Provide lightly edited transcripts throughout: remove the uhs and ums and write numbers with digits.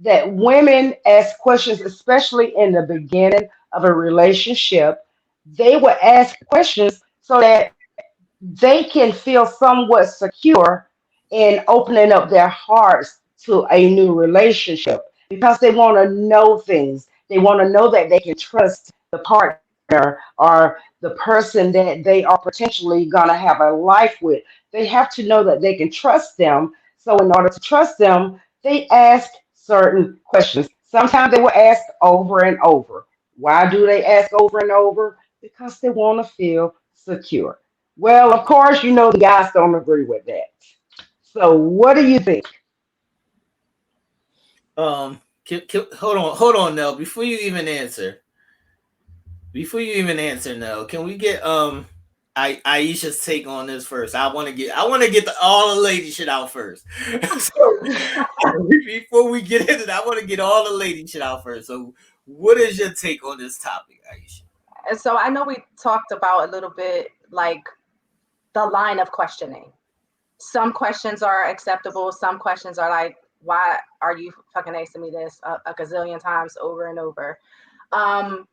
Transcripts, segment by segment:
that women ask questions, especially in the beginning of a relationship. They will ask questions so that they can feel somewhat secure in opening up their hearts to a new relationship because they want to know things. They want to know that they can trust the partner or the person that they are potentially going to have a life with. They have to know that they can trust them. So, in order to trust them, they ask certain questions. Sometimes they will ask over and over. Why do they ask over and over? Because they want to feel secure. Well, of course, the guys don't agree with that. So, what do you think? Hold on, Nell. Before you even answer, Nell, can we get Aisha's take on this first? I want to get all the lady shit out first. So before we get into that, I want to get all the lady shit out first. So, what is your take on this topic, Aisha? And so I know we talked about a little bit like the line of questioning. Some questions are acceptable. Some questions are like, why are you fucking asking me this a gazillion times over and over? Um,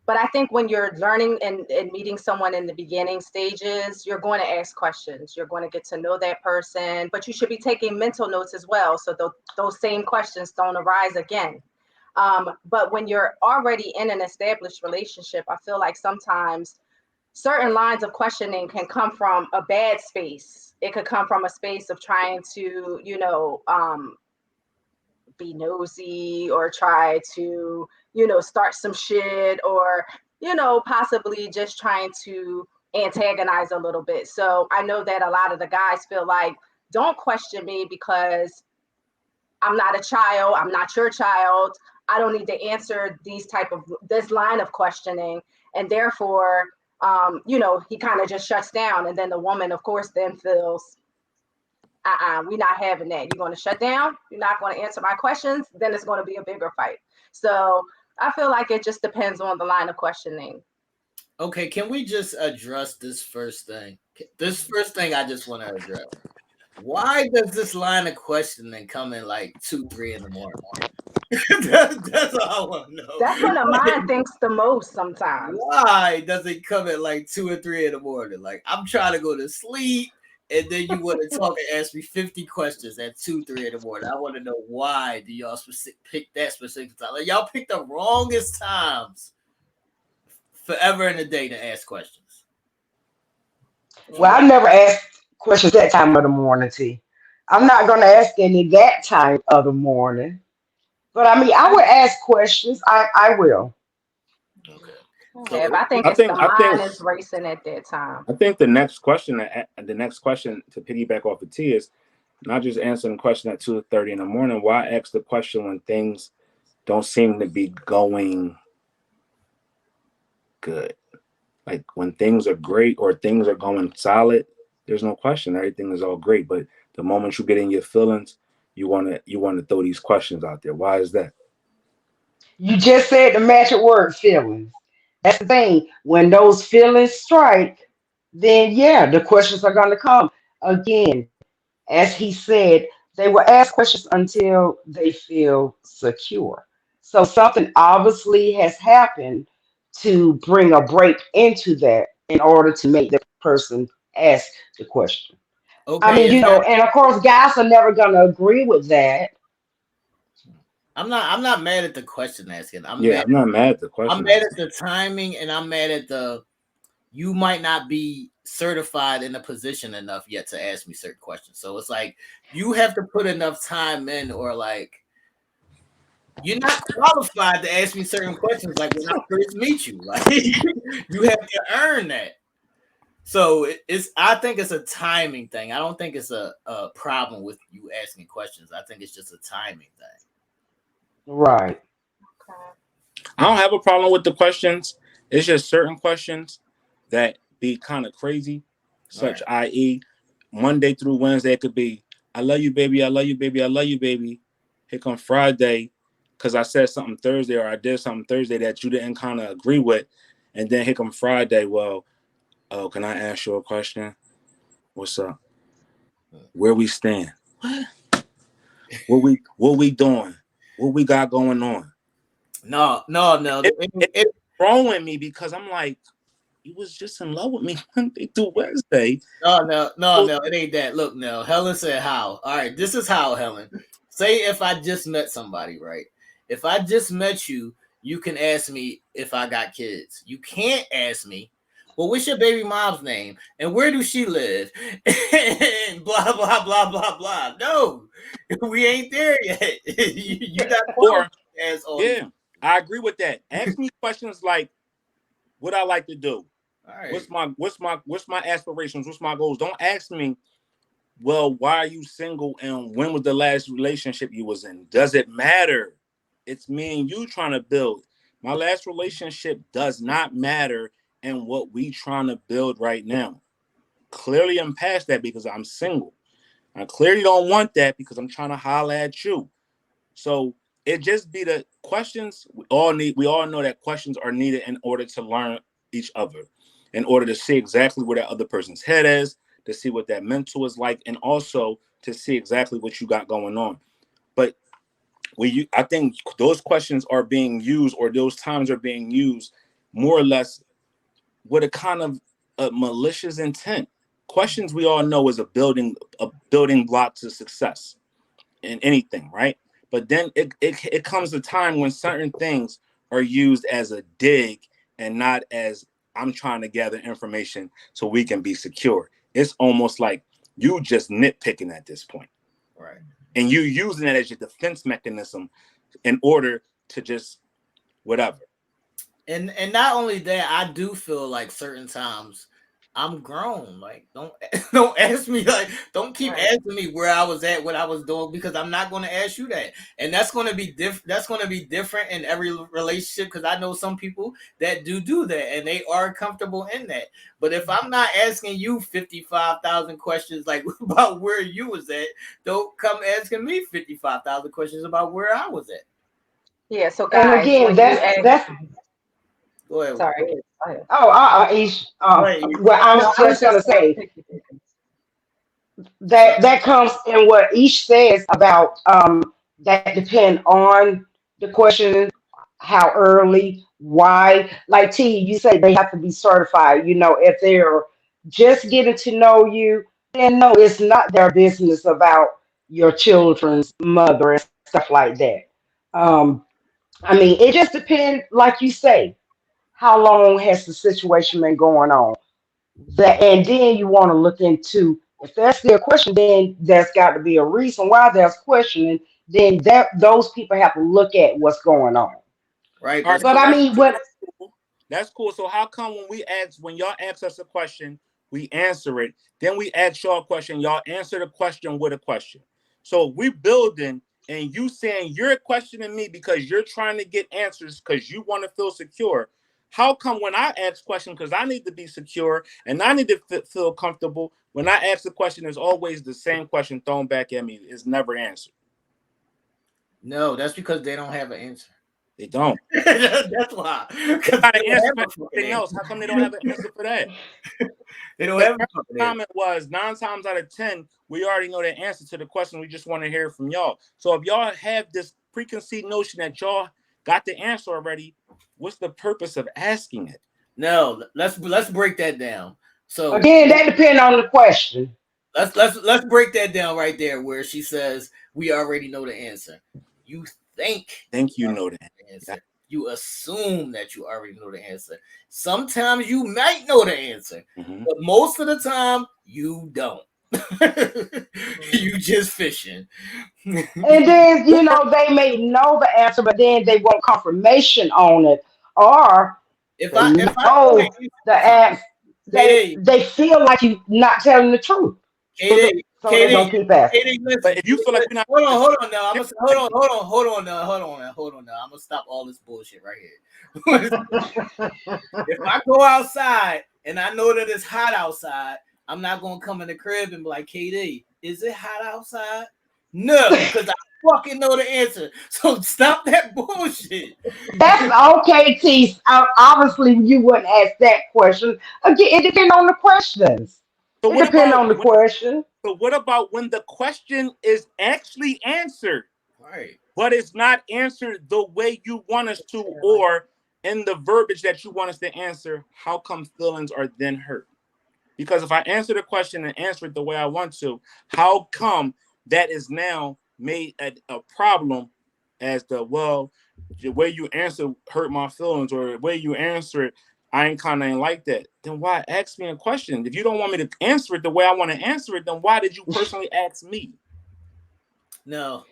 but I think when you're learning and meeting someone in the beginning stages, you're going to ask questions. You're going to get to know that person, but you should be taking mental notes as well. So those same questions don't arise again. But when you're already in an established relationship, I feel like sometimes certain lines of questioning can come from a bad space. It could come from a space of trying to, be nosy or try to, start some shit or, possibly just trying to antagonize a little bit. So I know that a lot of the guys feel like, don't question me because I'm not a child. I'm not your child. I don't need to answer this line of questioning. And therefore, he kind of just shuts down. And then the woman, of course, then feels, we're not having that. You're going to shut down. You're not going to answer my questions. Then it's going to be a bigger fight. So I feel like it just depends on the line of questioning. Okay, can we just address this first thing? This first thing I just want to address. Why does this line of questioning come in like 2, 3 in the morning? That's all I want to know. That's when the mind thinks the most sometimes. Why does it come at like 2 or 3 in the morning? Like I'm trying to go to sleep, and then you want to talk and ask me 50 questions at 2, 3 in the morning. I want to know why do y'all pick that specific time? Like y'all pick the wrongest times forever in the day to ask questions. Well, I Yeah. never ask questions that time of the morning, T. I'm not going to ask any that time of the morning. But I mean, I would ask questions. I will. Okay. Yeah, if So I think I it's think the I think mind is racing at that time. I think the next question to piggyback off of T is not just answering the question at 2:30 in the morning. Why ask the question when things don't seem to be going good? Like when things are great or things are going solid, there's no question. Everything is all great. But the moment you get in your feelings, you wanna throw these questions out there. Why is that? You just said the magic word, feelings. That's the thing. When those feelings strike, then yeah, the questions are going to come. Again, as he said, they will ask questions until they feel secure. So something obviously has happened to bring a break into that in order to make the person ask the question. I okay, mean, is there and of course, guys are never going to agree with that. I'm not mad at the question asking. Yeah, I'm not mad at the I'm question mad at asking. the timing and I'm mad at the you might not be certified in a position enough yet to ask me certain questions. So it's like you have to put enough time in or like you're not qualified to ask me certain questions like when I first meet you. Like you have to earn that. So it's I think it's a timing thing. I don't think it's a problem with you asking questions. I think it's just a timing thing. Right. I don't have a problem with the questions. It's just certain questions that be kind of crazy, All such right. i.e., Monday through Wednesday it could be, I love you, baby, I love you, baby, I love you, baby. Here come Friday, because I said something Thursday or I did something Thursday that you didn't kind of agree with. And then here come Friday, well, oh, can I ask you a question? What's up? Where we stand? What we doing? what we got going on. No, no, no. It's throwing me because I'm like, you was just in love with me Monday through Wednesday. No, it ain't that. Look, no. Helen said how. All right, this is how, Helen. Say if I just met somebody, right? If I just met you, you can ask me if I got kids. You can't ask me, well, what's your baby mom's name? And where do she live? And blah, blah, blah, blah, blah. No, we ain't there yet. You got Or, as yeah, I agree with that. Ask me questions like, what I like to do. All right. What's my aspirations? What's my goals? Don't ask me, well, why are you single and when was the last relationship you was in? Does it matter? It's me and you trying to build. My last relationship does not matter in what we trying to build right now. Clearly I'm past that because I'm single. I clearly don't want that because I'm trying to holler at you. So it just be the questions we all know that questions are needed in order to learn each other, in order to see exactly where that other person's head is, to see what that mental is like, and also to see exactly what you got going on. But I think those questions are being used, or those times are being used more or less with a kind of a malicious intent. Questions we all know is a building block to success in anything, right? But then it comes a time when certain things are used as a dig and not as I'm trying to gather information so we can be secure. It's almost like you just nitpicking at this point. Right. And you using it as your defense mechanism in order to just whatever. And not only that, I do feel like certain times I'm grown. Like don't ask me, like don't keep asking me where I was at, what I was doing, because I'm not going to ask you that. And that's going to be different. That's going to be different in every relationship, because I know some people that do that and they are comfortable in that. But if I'm not asking you 55,000 questions like about where you was at, don't come asking me 55,000 questions about where I was at. Yeah. So And guys, again, when you that's Go ahead. sorry. Go ahead. Ish, Right. well, I was No, I was just gonna just going say to. Sorry. that comes in what Ish says about that depend on the question, how early, why. Like T, you say they have to be certified. You know, if they're just getting to know you, then no, it's not their business about your children's mother and stuff like that. Um, I mean, it just depends, like you say, how long has the situation been going on? That, and then you want to look into, if that's their question, then there's got to be a reason why there's questioning. Then those people have to look at what's going on. Right. All right, But so I mean, what? that's cool. That's cool. So how come when y'all ask us a question, we answer it, then we ask y'all a question, y'all answer the question with a question. So we building and you saying you're questioning me because you're trying to get answers because you want to feel secure. How come when I ask questions, because I need to be secure and I need to feel comfortable, when I ask the question, it's always the same question thrown back at me. It's never answered. No, that's because they don't have an answer. They don't. That's why. They Because got they an don't answer have for a fucking everything else. answer. How come they don't have an answer for that? They don't Because have a every fucking answer. comment was 9 times out of 10, we already know the answer to the question. We just want to hear from y'all. So if y'all have this preconceived notion that y'all got the answer already, what's the purpose of asking it? No, let's break that down. So Again, that depends on the question. let's break that down right there where she says we already know the answer. You think Think you you know already that. know the answer. You assume that you already know the answer. Sometimes you might know the answer, Mm-hmm. but most of the time you don't. You just fishing. And then, you know, they may know the answer, but then they want confirmation on it. Or they If I know the know the answer, answer. KD, They feel like you not telling the truth. So look, KD, So they're KD, gonna keep asking. KD, but listen. if you feel like we're not, Hold on now. I'm gonna hold on now. Hold on now. I'm gonna stop all this bullshit right here. If I go outside and I know that it's hot outside, I'm not gonna come in the crib and be like, KD, is it hot outside? No, because I fucking know the answer. So stop that bullshit. That's okay, T. Obviously, you wouldn't ask that question. Again, it depends on the questions. so It what depends about on the question. when the question is actually answered? Right. but it's not answered the way you want us to, or in the verbiage that you want us to answer, how come feelings are then hurt? Because if I answer the question and answer it the way I want to, how come that is now made a problem as the way you answer hurt my feelings, or the way you answer it, I ain't like that. Then why ask me a question? If you don't want me to answer it the way I want to answer it, then why did you personally ask me? No.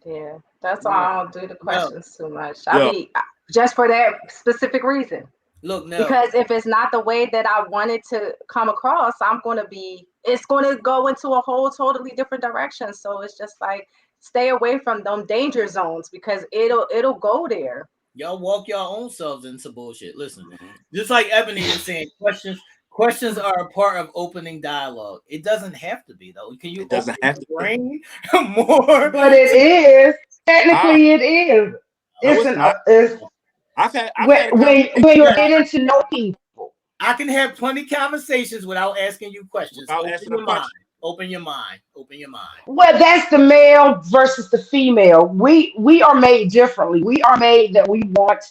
Yeah, that's why I don't do the questions too much. Yo. Just for that specific reason. Look, no. Because if it's not the way that I wanted to come across, it's going to go into a whole totally different direction. So it's just like, stay away from them danger zones, because it'll go there. Y'all walk your own selves into bullshit. Listen, just like Ebony is saying, questions are a part of opening dialogue. It doesn't have to be, though. Can you open your brain more? But it is. Technically, it is. No, it's not. When you're getting to know people. I can have plenty conversations without asking you questions. Open your mind. Well, that's the male versus the female. We are made differently. We are made that we want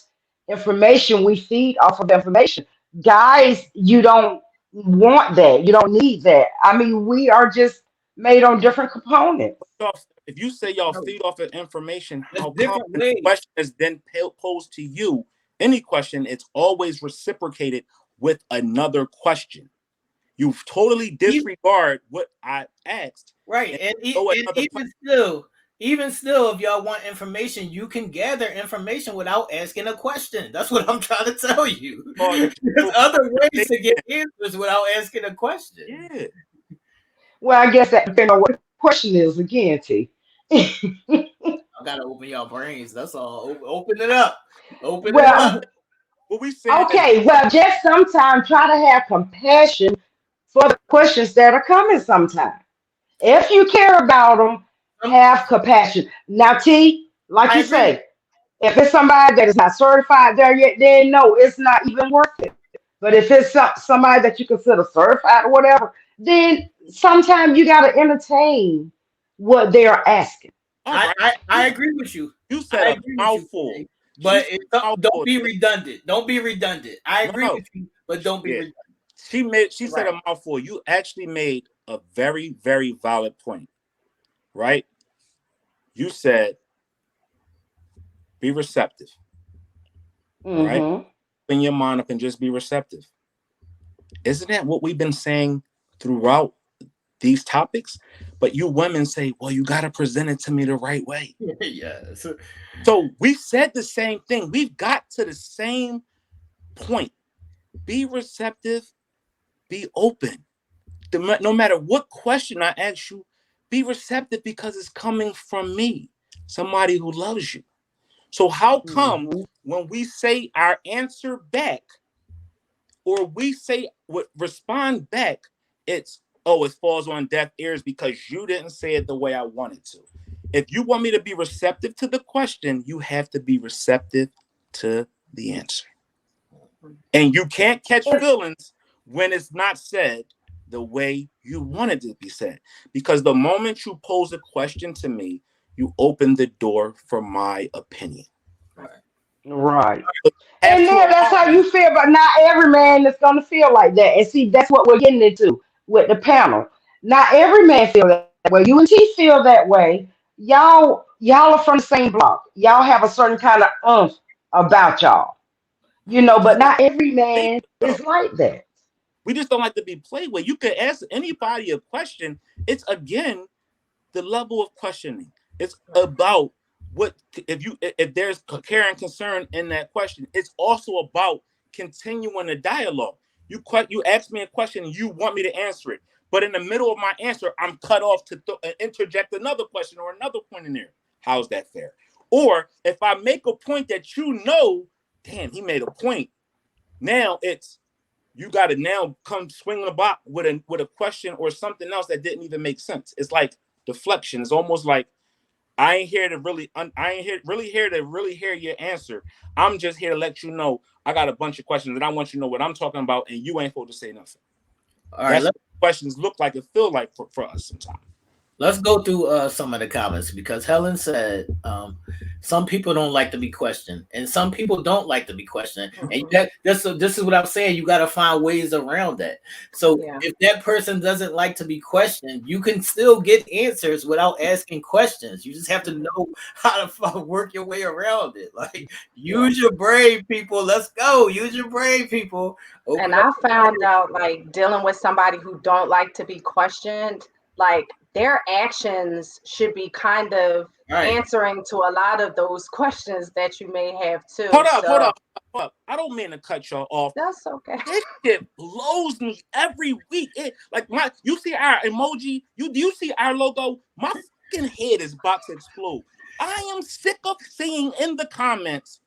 information. We feed off of information. Guys, you don't want that. You don't need that. I mean, we are just made on different components. If you say y'all feed off of information, how come the question is then posed to you? Any question, it's always reciprocated with another question. You totally disregard what I asked. Right. And even still, if y'all want information, you can gather information without asking a question. That's what I'm trying to tell you. There's other ways to get answers without asking a question. Yeah. Well, I guess that depends on what the question is again, T. I gotta open your brains. That's all. Open it up. Open it up. What we saying? Okay. Well, just sometimes try to have compassion for the questions that are coming. Sometimes, if you care about them, have compassion. Now, T, like you say, if it's somebody that is not certified there yet, then no, it's not even worth it. But if it's somebody that you consider certified or whatever, then sometimes you got to entertain what they are asking. I agree with you. You said a mouthful. But don't be redundant. Don't be redundant. I agree with you, but don't be redundant. She said a mouthful. You actually made a very, very valid point, right? You said be receptive, right? Open your mind up and just be receptive. Isn't that what we've been saying throughout these topics? But you women say, well, you got to present it to me the right way. Yes. So we said the same thing. We've got to the same point. Be receptive, be open. No matter what question I ask you, be receptive, because it's coming from me, somebody who loves you. So how come when we say our answer back, or we say respond back, it falls on deaf ears because you didn't say it the way I wanted to? If you want me to be receptive to the question, you have to be receptive to the answer. And you can't catch feelings when it's not said the way you want it to be said. Because the moment you pose a question to me, you open the door for my opinion. Right. And then that's how you feel, but not every man is going to feel like that. And see, that's what we're getting into with the panel. Not every man feel that way. You and T feel that way. Y'all are from the same block. Y'all have a certain kind of about y'all. But not every man is like that. We just don't like to be played with. You could ask anybody a question. It's, again, the level of questioning. It's about if there's care and concern in that question. It's also about continuing the dialogue. You ask me a question and you want me to answer it, but in the middle of my answer, I'm cut off to interject another question or another point in there. How's that fair? Or if I make a point that damn, he made a point. Now you got to now come swinging about with a question or something else that didn't even make sense. It's like deflection. It's almost like I ain't here to really hear your answer. I'm just here to let you know I got a bunch of questions and I want you to know what I'm talking about, and you ain't supposed to say nothing. All right, that's what questions look like and feel like for us sometimes. Let's go through some of the comments because Helen said some people don't like to be questioned, and some people don't like to be questioned. And this is what I'm saying. You got to find ways around that. So Yeah. if that person doesn't like to be questioned, you can still get answers without asking questions. You just have to know how to work your way around it. Like use your brain, people. Let's go. Use your brain, people. And Open up. I found out, like, dealing with somebody who don't like to be questioned, like their actions should be kind of Right. answering to a lot of those questions that you may have too. Hold up, So hold up, hold up. I don't mean to cut y'all off. that's okay. This shit blows me every week. You see our emoji, you see our logo, my fucking head is about to explode. I am sick of seeing in the comments,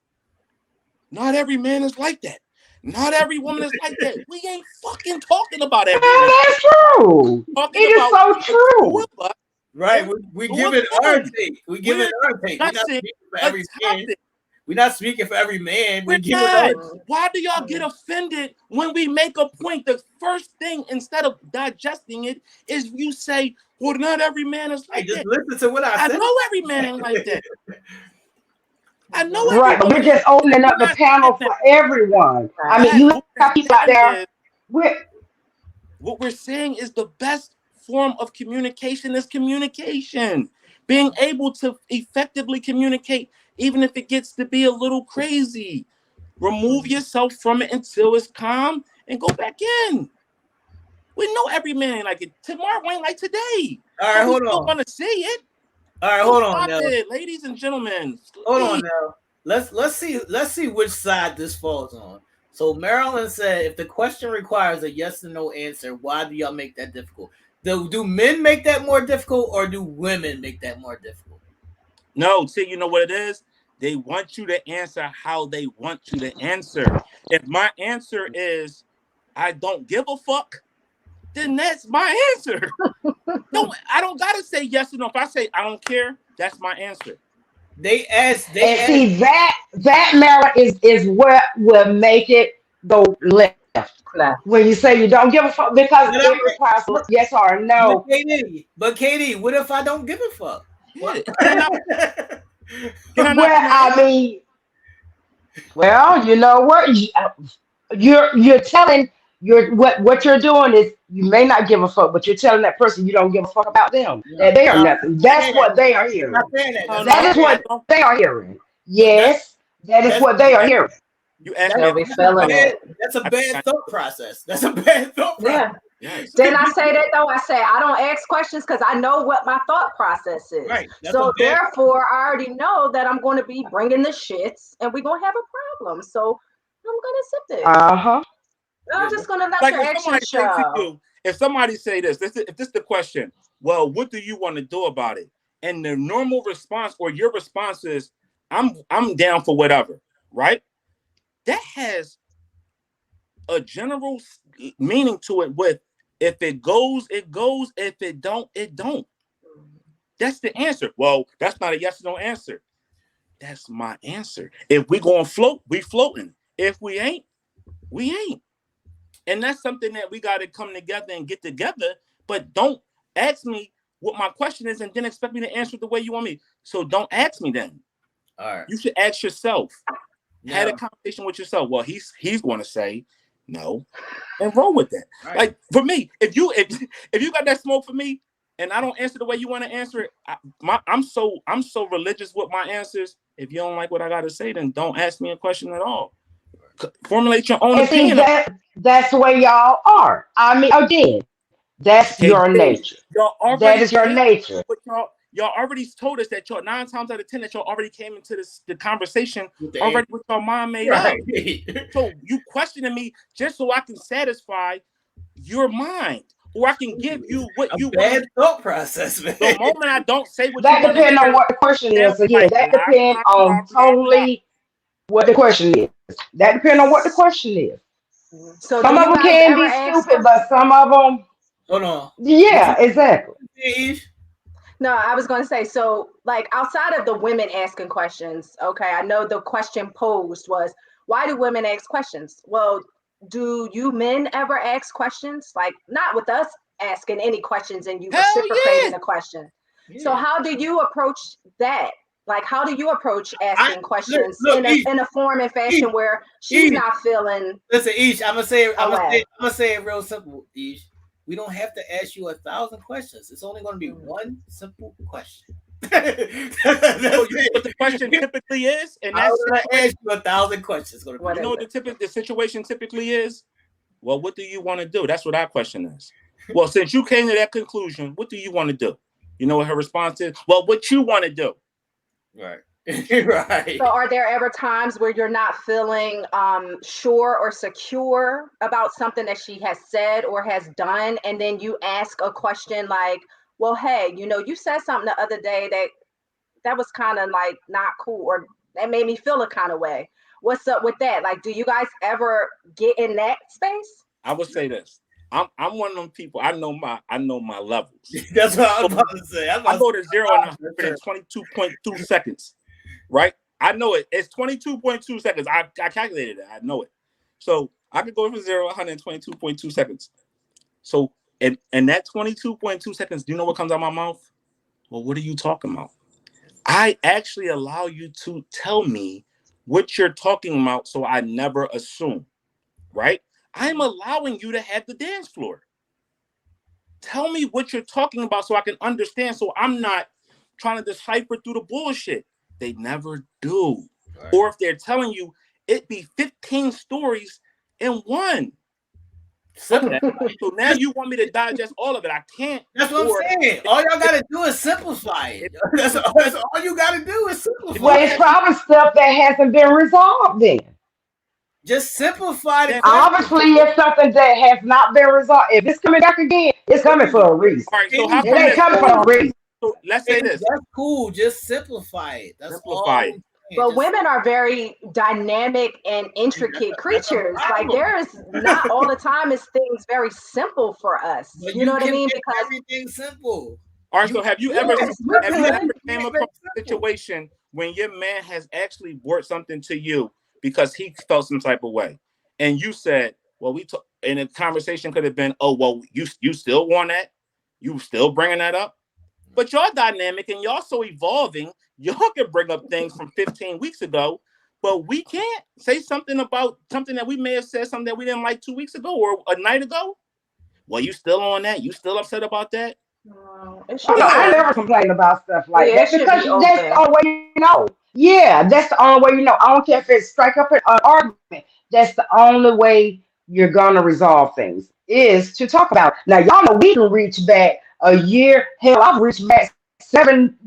not every man is like that. Not every woman is like that. We ain't fucking talking about every Well, man. that's true. Talking It is so about two true. of us. Right, we give it our take. We give We're it our take. We're not discussing speaking for a every man. topic. We're not speaking for every man. We We're give it our not. Why do y'all get offended when we make a point? The first thing, instead of digesting it, is you say, well, not every man is Hey, like just that. listen to what I I said. know every man ain't like that. I know every Right, but woman we're ain't just opening we're up the not panel saying that. for everyone. I mean, Yes, you what we're have people out saying there. is We're, what we're saying is the best form of communication is communication. Being able to effectively communicate, even if it gets to be a little crazy. Remove yourself from it until it's calm and go back in. We know every man ain't like it. Tomorrow ain't like today. All right, But we hold still on. want to see it. All right, So hold on stop now. it, ladies and gentlemen. Hold on Please. now. Let's see which side this falls on. So Marilyn said, if the question requires a yes or no answer, why do y'all make that difficult? Do men make that more difficult, or do women make that more difficult? No, see, you know what it is? They want you to answer how they want you to answer. If my answer is I don't give a fuck, then that's my answer. I don't gotta say yes or no. If I say I don't care, that's my answer. They ask. and see that Maryland is what will make it go left. Left. When you say you don't give a fuck because But, it requires a yes or a no. Katie, what if I don't give a fuck? Yeah. What? Can I not Well, I demand? mean, well, you know what? You're telling what you're doing is you may not give a fuck, but you're telling that person you don't give a fuck about them. No, That they are no, nothing. That's what they are I'm not hearing. saying that. No, That's no, not That is saying I what that. don't. they are hearing. But Yes, that is that's what they You are ask, hearing. you ask me They'll a be that's question. a feeling bad it. that's a I think bad thought process. That's a bad thought process. Yeah. yes. Then I say that though, I say I don't ask questions because I know what my thought process is. Right. That's a So bad. therefore, I already know that I'm going to be bringing the shits, and we're going to have a problem. So I'm going to accept it. Uh-huh. I'm Yeah, just going to let Like your if somebody actions say to show. you, if this is the question, well, what do you want to do about it? And the normal response or your response is, I'm down for whatever, right? That has a general meaning to it with if it goes, it goes. If it don't, it don't. That's the answer. Well, that's not a yes or no answer. That's my answer. If we gonna float, we floating. If we ain't, we ain't. And that's something that we got to come together and get together. But don't ask me what my question is and then expect me to answer it the way you want me. So don't ask me then. All right. You should ask yourself. Had a Now, conversation with yourself. Well, he's going to say no, and roll with that. right. Like for me, if you got that smoke for me, and I don't answer the way you want to answer it, I'm so religious with my answers. If you don't like what I got to say, then don't ask me a question at all. Formulate your own And see opinion. that's the way y'all are. I mean, again, that's Okay, your nature. y'all That already is your came, nature. but y'all already told us that y'all 9 times out of 10 that y'all already came into the conversation With the already with your mind made up. right. So you questioning me just so I can satisfy your mind, or I can give you what A you want to bad hear. thought process, man. The moment I don't say what you That want to depends on hear, what the question sounds is. Again, like that blah depends blah blah on blah blah. totally what the question is. That depends on what the question is. So do Some of you them guys can ever be ask stupid, questions? but some of them, Hold on. What you yeah, exactly. say, Eve? No, I was going to say, so like outside of the women asking questions, okay, I know the question posed was, why do women ask questions? Well, do you men ever ask questions? Like, not with us asking any questions and you Hell reciprocating yeah. a question. Yeah. So how do you approach that? Like, how do you approach asking questions look, in a form and fashion where she's not feeling? Listen, Ish, I'm gonna say it real simple, Ish. We don't have to ask you 1,000 questions. It's only going to be one simple question. What the question typically is, and I'm that's gonna ask you 1,000 questions. What you know is what the situation typically is. Well, what do you want to do? That's what our question is. Well, since you came to that conclusion, what do you want to do? You know what her response is? Well, what you want to do? Right. Right. So are there ever times where you're not feeling sure or secure about something that she has said or has done, and then you ask a question like, well, hey, you know, you said something the other day that was kind of like not cool, or that made me feel a kind of way. What's up with that? Like, do you guys ever get in that space? I would say this. I'm one of them people. I know my levels. That's what I was about to say. I go to 0 and 100 in 22.2 seconds. Right? I know it. It's 22.2 seconds. I calculated it. I know it. So I could go from 0 to 100 in 22.2 seconds. So and that 22.2 seconds, do you know what comes out of my mouth? Well, what are you talking about? I actually allow you to tell me what you're talking about, so I never assume. Right? I'm allowing you to have the dance floor. Tell me what you're talking about so I can understand, so I'm not trying to decipher through the bullshit. They never do. Right. Or if they're telling you, it be 15 stories in one. Okay. So now you want me to digest all of it. I can't. That's what I'm saying. All y'all got to do is simplify it. That's all you got to do is simplify Well, it's probably stuff that hasn't been resolved then. Just simplify the question. Obviously, it's something that has not been resolved. If it's coming back again, it's coming for a reason. All right, so how it ain't coming for a reason. So let's say this. That's cool. Just simplify it. That's simplify it. But women are very dynamic and intricate creatures. Like, there is not all the time is things very simple for us. You know what I mean? Because everything's simple. All right, so have you ever came across a situation when your man has actually brought something to you because he felt some type of way, and you said, well, and the conversation could have been, oh, well, you still want that? You still bringing that up? But y'all dynamic and y'all so evolving, y'all can bring up things from 15 weeks ago, but we can't say something about something that we may have said something that we didn't like 2 weeks ago or a night ago. Well, you still on that? You still upset about that? No, I never complain about stuff like that because that's the only way you know. Yeah, that's the only way you know. I don't care if it's strike up an argument. That's the only way you're gonna resolve things is to talk about it. Now, y'all know we can reach back a year. Hell, I've reached back 7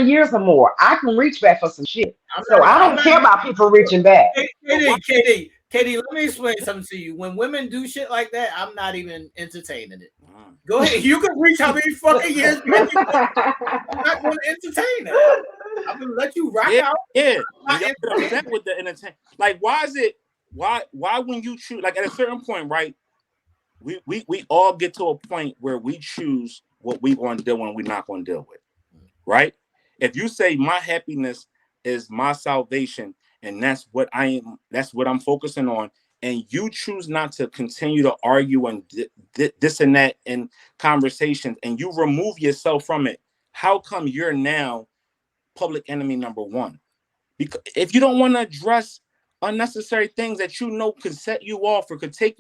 years or more. I can reach back for some shit. So I don't care about people reaching back. Katie, let me explain something to you. When women do shit like that, I'm not even entertaining it. Go ahead. You can reach how many fucking years you want. I'm not going to entertain it. I'm going to let you rock out. Yeah. You're upset with the entertainment. Like, why is it? Why when you choose? Like, at a certain point, right? We all get to a point where we choose what we want to deal with and we're not going to deal with. Right? If you say my happiness is my salvation and that's what I'm focusing on, and you choose not to continue to argue and this and that in conversations, and you remove yourself from it, how come you're now public enemy number one? Because if you don't want to address unnecessary things that you know could set you off or could take